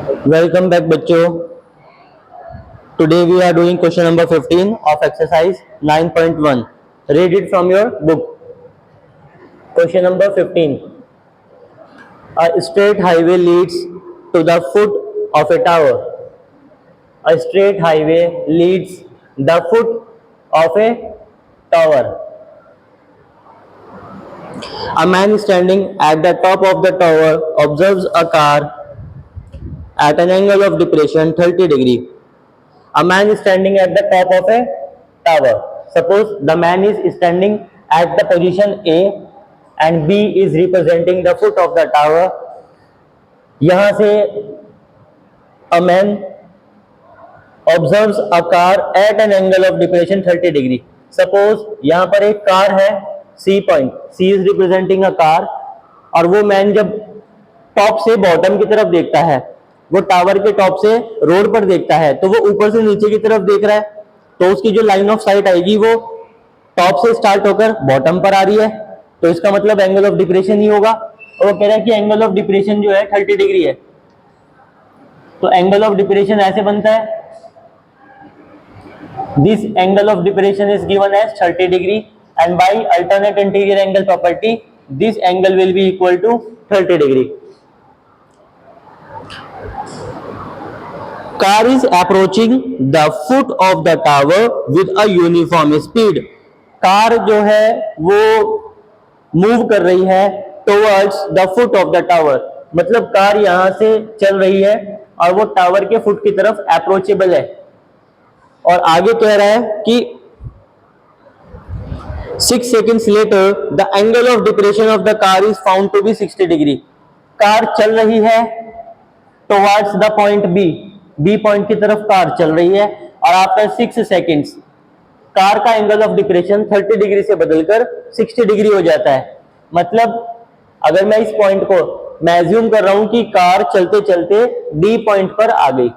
Welcome back बच्चों. Today we are doing question number 15 of exercise 9.1. Read it from your book. Question number 15. A straight highway leads to the foot of a tower. A straight highway leads the foot of a tower. A man standing at the top of the tower observes a car at an angle of depression 30 degree. A man is standing at the top of a tower. Suppose the man is standing at the position A and B is representing the foot of the tower. यहाँ से a man observes a car at an angle of depression 30 degree. Suppose यहाँ पर एक car है C point, C is representing a car, और वो man जब top से बॉटम की तरफ देखता है, वो टावर के टॉप से रोड पर देखता है, तो वो ऊपर से नीचे की तरफ देख रहा है, तो उसकी जो लाइन ऑफ साइट आएगी वो टॉप से स्टार्ट होकर बॉटम पर आ रही है, तो इसका मतलब एंगल ऑफ डिप्रेशन ही होगा। और वो कह रहा है कि एंगल ऑफ डिप्रेशन जो है 30 डिग्री है, तो एंगल ऑफ डिप्रेशन ऐसे बनता है, this angle of depression is given as 30 degree and by alternate interior angle property this angle will be equal to 30 degree. Car is approaching the foot of the tower with a uniform speed. Car जो है वो move कर रही है towards the foot of the tower. मतलब car यहाँ से चल रही है और वो टावर के फुट की तरफ अप्रोचेबल है। और आगे कह रहा है कि 6 seconds later the angle of depression of the car is found to be 60 degree. Car चल रही है towards the point B point की तरफ कार चल रही है, और आफ्टर 6 सेकेंड्स कार का एंगल ऑफ डिप्रेशन 30 डिग्री से बदलकर 60 डिग्री हो जाता है। मतलब अगर मैं इस पॉइंट को मैं अज्यूम कर रहा हूं कि कार चलते चलते D पॉइंट पर आ गई,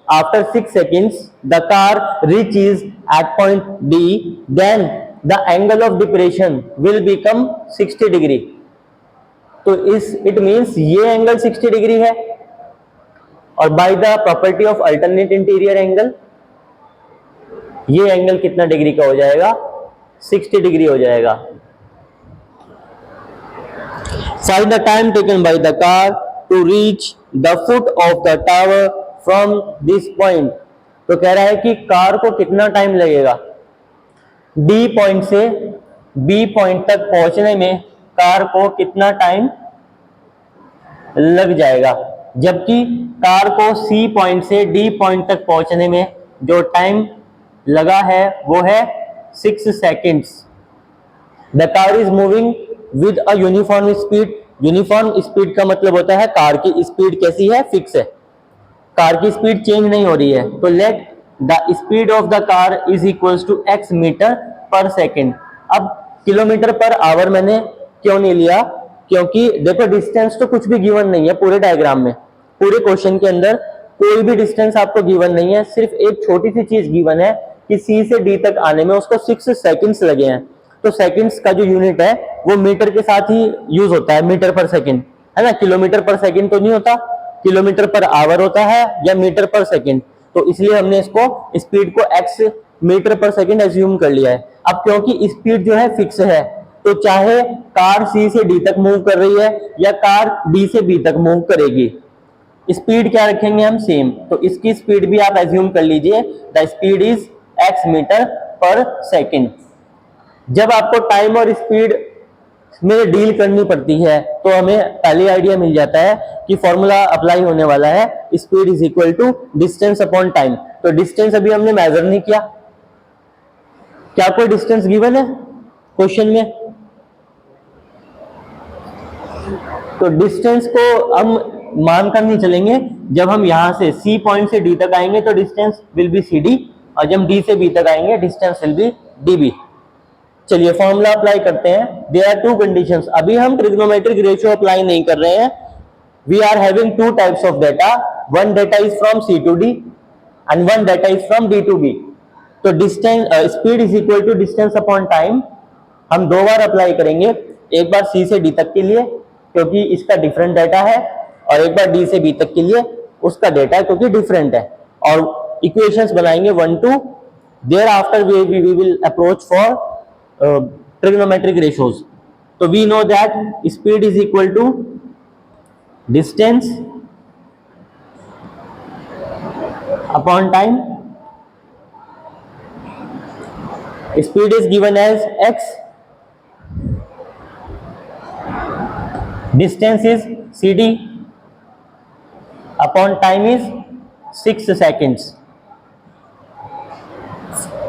after 6 seconds the car reaches at point D, then the angle of depression will become 60 degree. तो इट मींस ये एंगल 60 डिग्री है, और by the property of alternate interior angle ये एंगल कितना डिग्री का हो जाएगा, 60 डिग्री हो जाएगा। Find the time taken by the car to reach the foot of the tower from this point. तो कह रहा है कि कार को कितना टाइम लगेगा डी पॉइंट से बी पॉइंट तक पहुंचने में, कार को कितना टाइम लग जाएगा, जबकि कार को सी पॉइंट से डी पॉइंट तक पहुंचने में जो टाइम लगा है वो है 6 seconds. The car is moving with a uniform speed. Uniform speed का मतलब होता है कार की स्पीड कैसी है, फिक्स है, कार की स्पीड चेंज नहीं हो रही है। तो let the speed of the car is equals to x metre per second. अब किलोमीटर पर आवर मैंने क्यों नहीं लिया, क्योंकि देखो डिस्टेंस तो कुछ भी गिवन नहीं है पूरे डायग्राम में, पूरे क्वेश्चन के अंदर कोई भी डिस्टेंस आपको गिवन नहीं है, सिर्फ एक छोटी सी चीज गिवन है कि सी से डी तक आने में उसको 6 सेकंड्स लगे हैं। तो सेकंड्स का जो यूनिट है वो मीटर के साथ ही यूज होता है, मीटर पर सेकंड है ना, किलोमीटर पर सेकंड तो नहीं होता, किलोमीटर पर आवर होता है या मीटर पर सेकंड। तो इसलिए हमने इसको स्पीड को x metre per second assume कर लिया है। अब क्योंकि स्पीड जो है फिक्स है, तो चाहे कार सी से डी तक मूव कर रही है या कार डी से बी तक मूव करेगी, स्पीड क्या रखेंगे हम, सेम। तो इसकी स्पीड भी आप एज्यूम कर लीजिए, the speed is x metre per second. जब आपको टाइम और स्पीड में डील करनी पड़ती है तो हमें पहले आइडिया मिल जाता है कि फॉर्मूला अप्लाई होने वाला है, speed is equal to distance upon time. तो डिस्टेंस अभी हमने मेजर नहीं किया, क्या कोई डिस्टेंस गिवन है क्वेश्चन में? तो डिस्टेंस को हम मानकर नहीं चलेंगे, जब हम यहां से सी पॉइंट से डी तक आएंगे तो distance will be C D, और जब डी से बी तक आएंगे distance will be D B. चलिए फॉर्मूला अप्लाई करते हैं। There are 2 conditions. अभी हम ट्रिग्नोमेट्रिक रेशियो अप्लाई नहीं कर रहे हैं, we are having 2 types of data, one data is from C to D and one data is from D to B. तो distance speed is equal to distance upon time हम 2 बार apply करेंगे, एक बार सी से डी तक के लिए क्योंकि इसका डिफरेंट डाटा है, और एक बार डी से बी तक के लिए उसका डेटा है, क्योंकि डिफरेंट है। और इक्वेशंस बनाएंगे 1 2, thereafter we will approach for trigonometric ratios. तो we know that speed is equal to distance upon time. Speed is given as x, distance is cd, upon time is 6 seconds।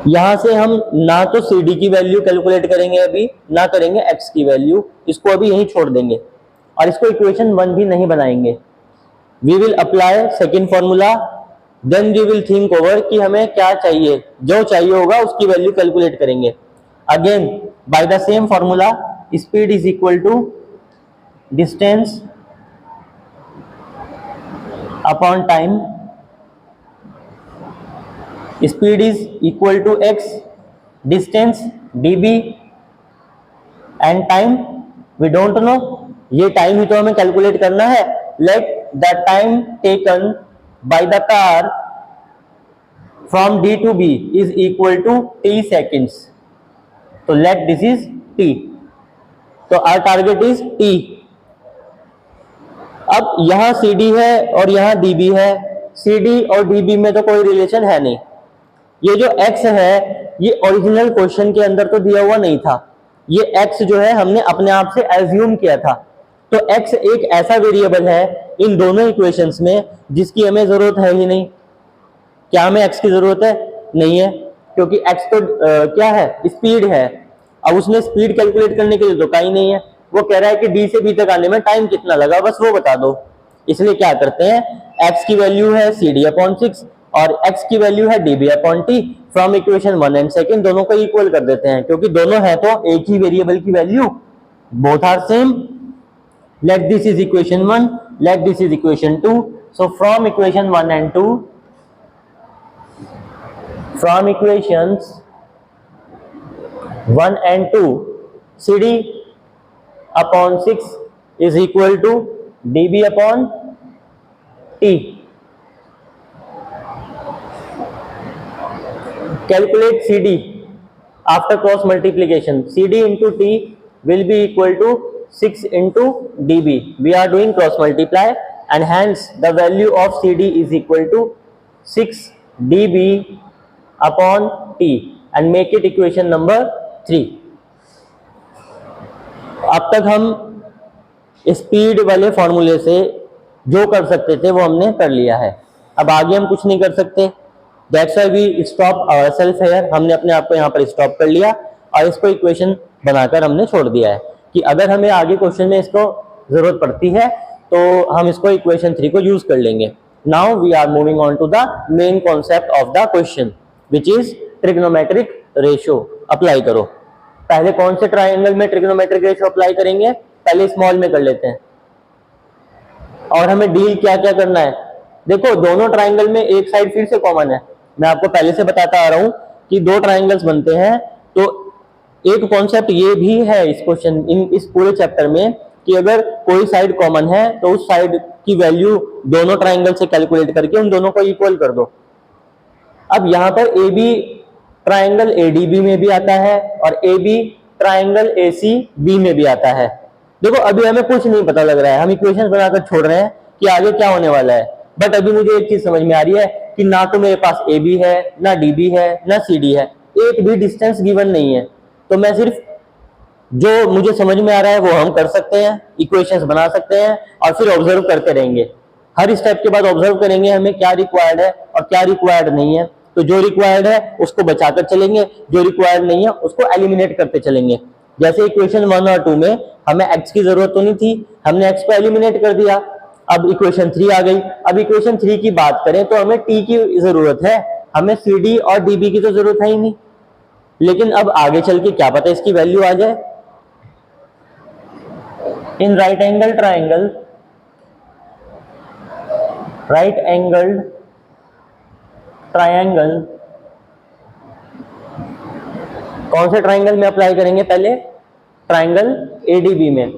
यहां से हम ना तो cd की value calculate करेंगे अभी, ना करेंगे x की वैल्यू, इसको अभी यहीं छोड़ देंगे और इसको इक्वेशन 1 भी नहीं बनाएंगे। We will apply second formula, then we will think over कि हमें क्या चाहिए, जो चाहिए होगा उसकी वैल्यू कैलकुलेट करेंगे। Again by the same formula, speed is equal to distance upon time. Speed is equal to x, distance db and time we don't know, ये टाइम ही तो हमें कैलकुलेट करना है। Let the time taken by the car from d to b is equal to t seconds. तो let this is t, तो our target is t। अब यहां cd है और यहां db है, cd और db में तो कोई रिलेशन है नहीं। ये जो x है ये ओरिजिनल क्वेश्चन के अंदर तो दिया हुआ नहीं था, ये x जो है हमने अपने आप से एज्यूम किया था। तो x एक ऐसा वेरिएबल है इन दोनों इक्वेशंस में जिसकी हमें जरूरत है ही नहीं। क्या हमें x की जरूरत है? नहीं है, क्योंकि x तो क्या है, स्पीड है। अब उसने स्पीड कैलकुलेट करने के लिए तो कहीं नहीं है, वो कह रहा है कि d से b तक आने में टाइम कितना लगा, बस वो बता दो। इसलिए क्या करते हैं, x की वैल्यू है cd अपॉन 6 और x की वैल्यू है db upon t। From equation 1 and second दोनों को इक्वल कर देते हैं, क्योंकि दोनों है तो एक ही वेरिएबल की वैल्यू, both are same. Let this is equation 1, let this is equation 2। So from equation 1 and 2, from equations 1 and 2, cd upon 6 is equal to db upon t। Calculate cd after cross multiplication, cd into t will be equal to 6 into db। we are doing cross multiply and hence the value of cd is equal to 6 db upon t and make it equation number 3। अब तक हम speed वाले फॉर्मूले से जो कर सकते थे वो हमने कर लिया है, अब आगे हम कुछ नहीं कर सकते। That's why we stop ourselves here, हमने अपने आप को यहाँ पर स्टॉप कर लिया और इसको इक्वेशन बनाकर हमने छोड़ दिया है कि अगर हमें आगे क्वेश्चन में इसको जरूरत पड़ती है तो हम इसको इक्वेशन 3 को यूज कर लेंगे। Now we are moving on to the main concept of the question which is trigonometric ratio. Apply करो। पहले कौन से ट्राइंगल में ट्रिग्नोमेट्रिक रेशियो अप्लाई करेंगे, पहले स्मॉल में कर लेते हैं। और हमें डील क्या क्या करना है, देखो दोनों ट्राइंगल में एक साइड फिर से कॉमन है। मैं आपको पहले से बताता आ रहा हूं कि दो ट्राइंगल्स बनते हैं, तो एक कॉन्सेप्ट ये भी है इस क्वेश्चन, इस पूरे चैप्टर में, कि अगर कोई साइड कॉमन है तो उस साइड की वैल्यू दोनों ट्राइंगल से कैलकुलेट करके उन दोनों को इक्वल कर दो। अब यहां पर ए बी ट्राइंगल एडीबी में भी आता है और A B triangle AC B में भी आता है। देखो अभी हमें कुछ नहीं पता लग रहा है, हम इक्वेशंस बनाकर छोड़ रहे हैं कि आगे क्या होने वाला है, बट अभी मुझे एक चीज समझ में आ रही है कि ना तो मेरे पास ए बी है, ना डी बी है, ना सी डी है, एक भी डिस्टेंस गिवन नहीं है। तो मैं सिर्फ जो मुझे समझ में आ रहा है वो हम कर सकते हैं, इक्वेशंस बना सकते हैं और फिर ऑब्जर्व करते रहेंगे। हर स्टेप के बाद ऑब्जर्व करेंगे हमें क्या रिक्वायर्ड है और क्या रिक्वायर्ड नहीं है। तो जो रिक्वायर्ड है उसको बचाकर चलेंगे, जो रिक्वायर्ड नहीं है उसको एलिमिनेट करते चलेंगे। जैसे इक्वेशन 1 और 2 में हमें x की जरूरत तो नहीं थी, हमने x को एलिमिनेट कर दिया। अब इक्वेशन 3 आ गई। अब इक्वेशन 3 की बात करें तो हमें t की जरूरत है, हमें cd और db की तो जरूरत है ही नहीं। लेकिन अब आगे चल के क्या पता इसकी वैल्यू आ जाए। In right angle triangle, right angled triangle, कौन से ट्रायंगल में अप्लाई करेंगे, पहले ट्रायंगल एडीबी में,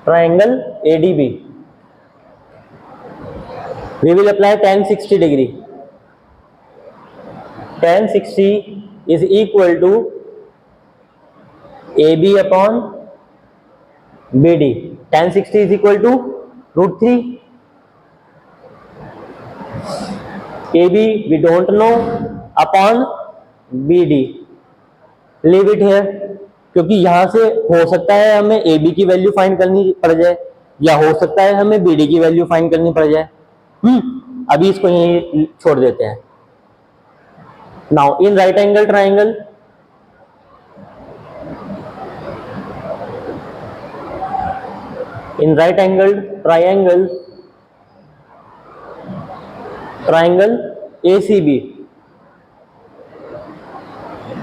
triangle ADB. We will apply tan 60 degree. Tan 60 is equal to AB upon BD. Tan 60 is equal to √3. AB we don't know, upon BD. Leave it here, क्योंकि यहां से हो सकता है हमें AB की वैल्यू फाइंड करनी पड़ जाए, या हो सकता है हमें BD की वैल्यू फाइंड करनी पड़ जाए। अभी इसको यहीं छोड़ देते हैं। Now in right angle triangle, in right angled triangle, triangle ACB,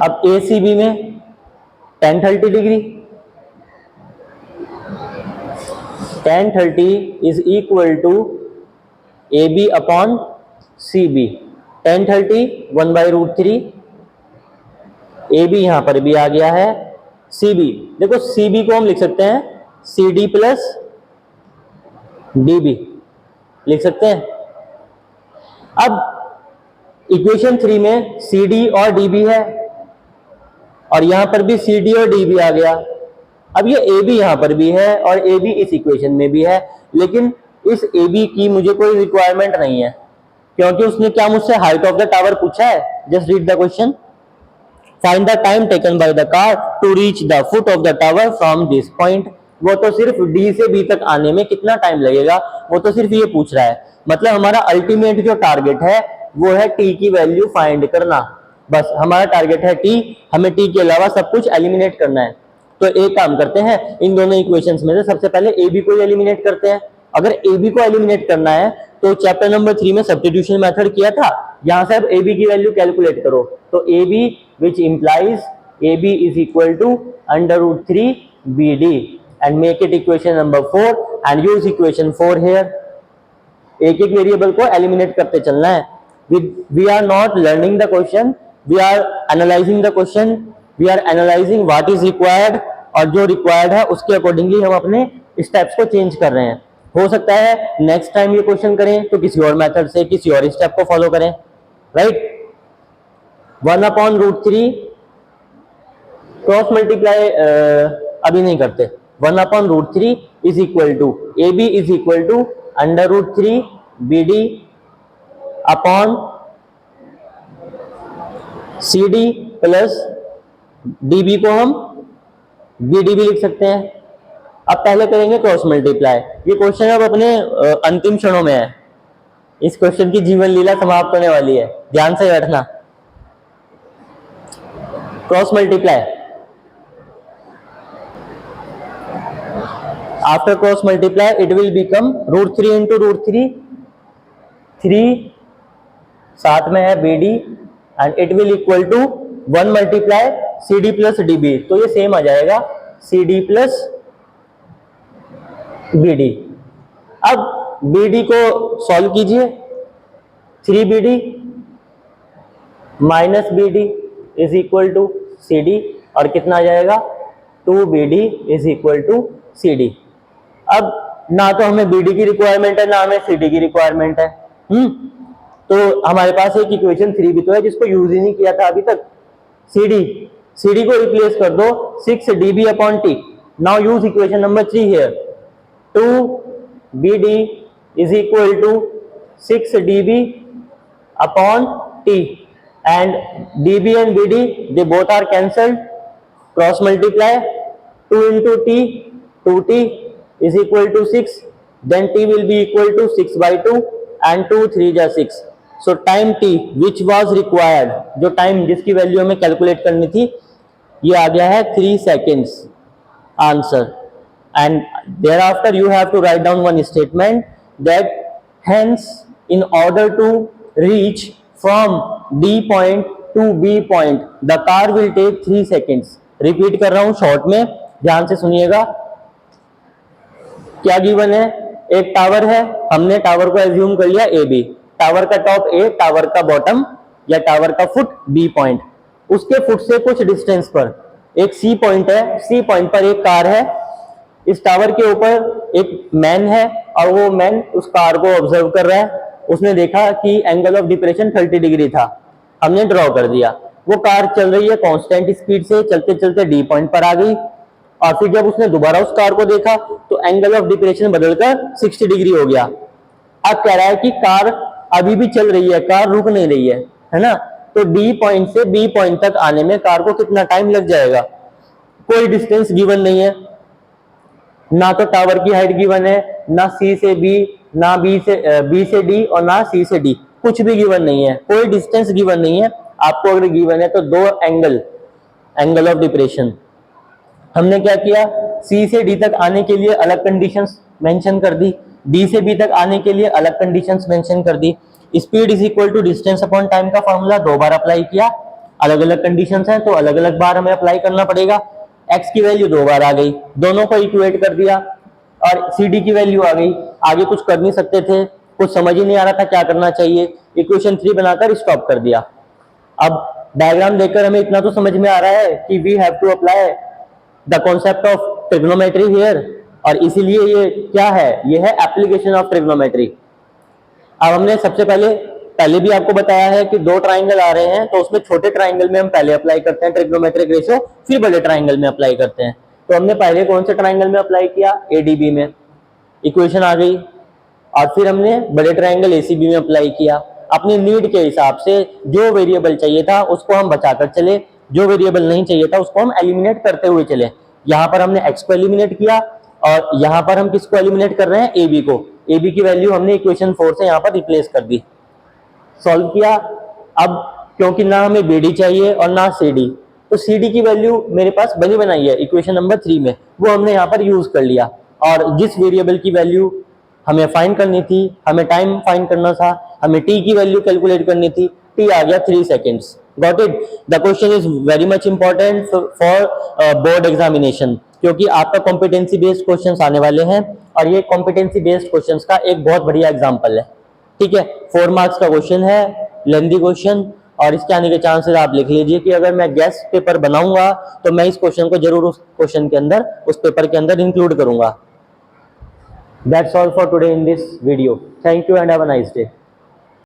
अब ACB में tan 30 degree, tan 30 is equal to AB upon CB. tan 30 1/√3, AB यहां पर भी आ गया है, CB देखो CB को हम लिख सकते हैं CD प्लस DB लिख सकते हैं। अब इक्वेशन 3 में CD और DB है, और यहां पर भी CD और DB आ गया। अब ये AB यहां पर भी है और AB इस इक्वेशन में भी है, लेकिन इस AB की मुझे कोई रिक्वायरमेंट नहीं है, क्योंकि उसने क्या मुझसे हाइट ऑफ द टावर पूछा है। Just read the question, find the time taken by the car to reach the foot of the tower from this point. वो तो सिर्फ D से B तक आने में कितना टाइम लगेगा, वो तो सिर्फ ये पूछ रहा है। मतलब हमारा अल्टीमेट जो टारगेट है वो है T की वैल्यू फाइंड करना। बस हमारा टारगेट है T, हमें T के अलावा सब कुछ एलिमिनेट करना है। तो एक काम करते हैं, इन दोनों इक्वेशंस में से सबसे पहले AB को एलिमिनेट करते हैं। अगर AB को एलिमिनेट करना है तो चैप्टर नंबर 3 में सब्स्टिट्यूशन मेथड किया था, यहां से अब AB की वैल्यू कैलकुलेट करो। तो AB which implies AB is equal to √3 BD and make it equation number 4 and use equation 4 here. एक एक वेरिएबल को एलिमिनेट करते चलना है। We are not learning the question, we are analyzing the question, we are analyzing what is required, और जो required है उसके अकॉर्डिंगली हम अपने स्टेप्स को चेंज कर रहे हैं। हो सकता है नेक्स्ट टाइम ये क्वेश्चन करें तो किसी और मेथड से, किसी और स्टेप को फॉलो करें, राइट। 1/√3 क्रॉस मल्टीप्लाई अभी नहीं करते। 1/√3 is equal to AB is equal to √3 BD upon CD plus DB को हम BD भी लिख सकते हैं। अब पहले करेंगे क्रॉस मल्टीप्लाई। ये क्वेश्चन अब अपने अंतिम क्षणों में है, इस क्वेश्चन की जीवन लीला समाप्त होने वाली है, ध्यान से बैठना। Cross multiply, after cross multiply it will become √3 into √3, 3 साथ में है BD and it will equal to 1 multiply CD plus DB। तो ये सेम आ जाएगा CD प्लस BD। अब BD को सॉल्व कीजिए, 3BD minus BD is equal to CD, और कितना आ जाएगा 2BD is equal to CD। अब ना तो हमें BD की रिक्वायरमेंट है ना हमें CD की रिक्वायरमेंट है। तो हमारे पास एक इक्वेशन 3 भी तो है जिसको यूज ही नहीं किया था अभी तक, CD को रिप्लेस कर दो 6DB upon T। Now use equation number 3 here, 2BD is equal to 6DB upon T, and DB and BD they both are cancelled. Cross multiply, 2 into T, 2T is equal to 6, then T will be equal to 6/2 and 2 3 जा 6. So time T which was required, जो time जिसकी value हमें calculate करनी थी, ये आ गया है 3 seconds answer. And thereafter you have to write down one statement that hence in order to reach from D point to B point the car will take 3 seconds. Repeat कर रहा हूं short में, ध्यान से सुनिएगा। क्या गिवन है, एक टावर है, हमने टावर को एज्यूम कर लिया AB, टावर का टॉप A, टावर का बॉटम या टावर का फुट B पॉइंट, उसके फुट से कुछ डिस्टेंस पर एक C पॉइंट है, C पॉइंट पर एक कार है, इस टावर के ऊपर एक मैन है और वो मैन उस कार को ऑब्जर्व कर रहा है। उसने देखा कि एंगल ऑफ डिप्रेशन 30 डिग्री था, हमने ड्रॉ कर दिया। वो कार चल रही है कांस्टेंट स्पीड से, चलते चलते डी पॉइंट पर आ गई, और फिर जब उसने दोबारा उस कार को देखा तो एंगल ऑफ डिप्रेशन बदलकर 60 डिग्री हो गया। अब कह रहा है कि कार अभी भी चल रही है, कार रुक नहीं रही है ना। तो डी पॉइंट से बी पॉइंट तक आने में कार को कितना टाइम लग जाएगा? कोई डिस्टेंस गिवन नहीं है, ना तो टावर की हाइट गिवन है, ना सी से बी, ना बी से डी, और ना सी से डी, कुछ भी गिवन नहीं है, कोई डिस्टेंस गिवन नहीं है। आपको अगर गिवन है तो दो एंगल ऑफ डिप्रेशन, हमने क्या किया, सी से डी तक आने के लिए अलग कंडीशंस मेंशन कर दी, डी से बी तक आने के लिए अलग कंडीशंस मेंशन कर दी। Speed is equal to distance upon time का फॉर्मूला 2 बार अप्लाई किया, अलग अलग कंडीशंस हैं तो अलग अलग बार हमें अप्लाई करना पड़ेगा। एक्स की वैल्यू 2 बार आ गई, दोनों को इक्वेट कर दिया, और सी डी की वैल्यू आ गई। आगे कुछ कर नहीं सकते थे, कुछ समझ ही नहीं आ रहा था क्या करना चाहिए, इक्वेशन 3 बनाकर स्टॉप कर दिया। अब डायग्राम देखकर हमें इतना तो समझ में आ रहा है कि we have to apply the concept of trigonometry here, और इसीलिए ये क्या है, ये है एप्लीकेशन ऑफ ट्रिग्नोमेट्री। अब हमने सबसे पहले भी आपको बताया है कि दो ट्राइंगल आ रहे हैं, तो उसमें छोटे ट्राइंगल में हम पहले अप्लाई करते हैं ट्रिग्नोमेट्रिक रेशियो, फिर बड़े ट्राइंगल में अप्लाई करते हैं। तो हमने पहले कौन से ट्राइंगल में अप्लाई किया, एडीबी में, इक्वेशन आ गई, और फिर हमने बड़े ट्राइंगल एसीबी में अप्लाई किया। अपनी नीड के हिसाब से जो वेरिएबल चाहिए था उसको हम बचाकर चले, जो वेरिएबल नहीं चाहिए था उसको हम एलिमिनेट करते हुए चले। यहाँ पर हमने एक्स को एलिमिनेट किया, और यहाँ पर हम किसको एलिमिनेट कर रहे हैं, ए बी को। ए बी की वैल्यू हमने इक्वेशन 4 से यहाँ पर रिप्लेस कर दी, सॉल्व किया। अब क्योंकि ना हमें बी डी चाहिए और ना सी डी, तो सी डी की वैल्यू मेरे पास बनी बनाई है इक्वेशन नंबर 3 में, वो हमने यहाँ पर यूज कर लिया। और जिस वेरिएबल की वैल्यू हमें फाइंड करनी थी, हमें टाइम फाइंड करना था, हमें टी की वैल्यू कैलकुलेट करनी थी, टी आ गया 3 seconds. Got it? The question is very much important for board examination, क्योंकि आपका कॉम्पिटेंसी बेस्ड क्वेश्चंस आने वाले हैं, और ये कॉम्पिटेंसी बेस्ड क्वेश्चंस का एक बहुत बढ़िया एग्जाम्पल है। ठीक है, 4 मार्क्स का क्वेश्चन है, लेंथी क्वेश्चन, और इसके आने के चांसेस आप लिख लीजिए कि अगर मैं गेस्ट पेपर बनाऊंगा तो मैं इस क्वेश्चन को जरूर उस क्वेश्चन के अंदर, उस पेपर के अंदर इंक्लूड करूंगा। That's all for today in this video. Thank you and have a nice day.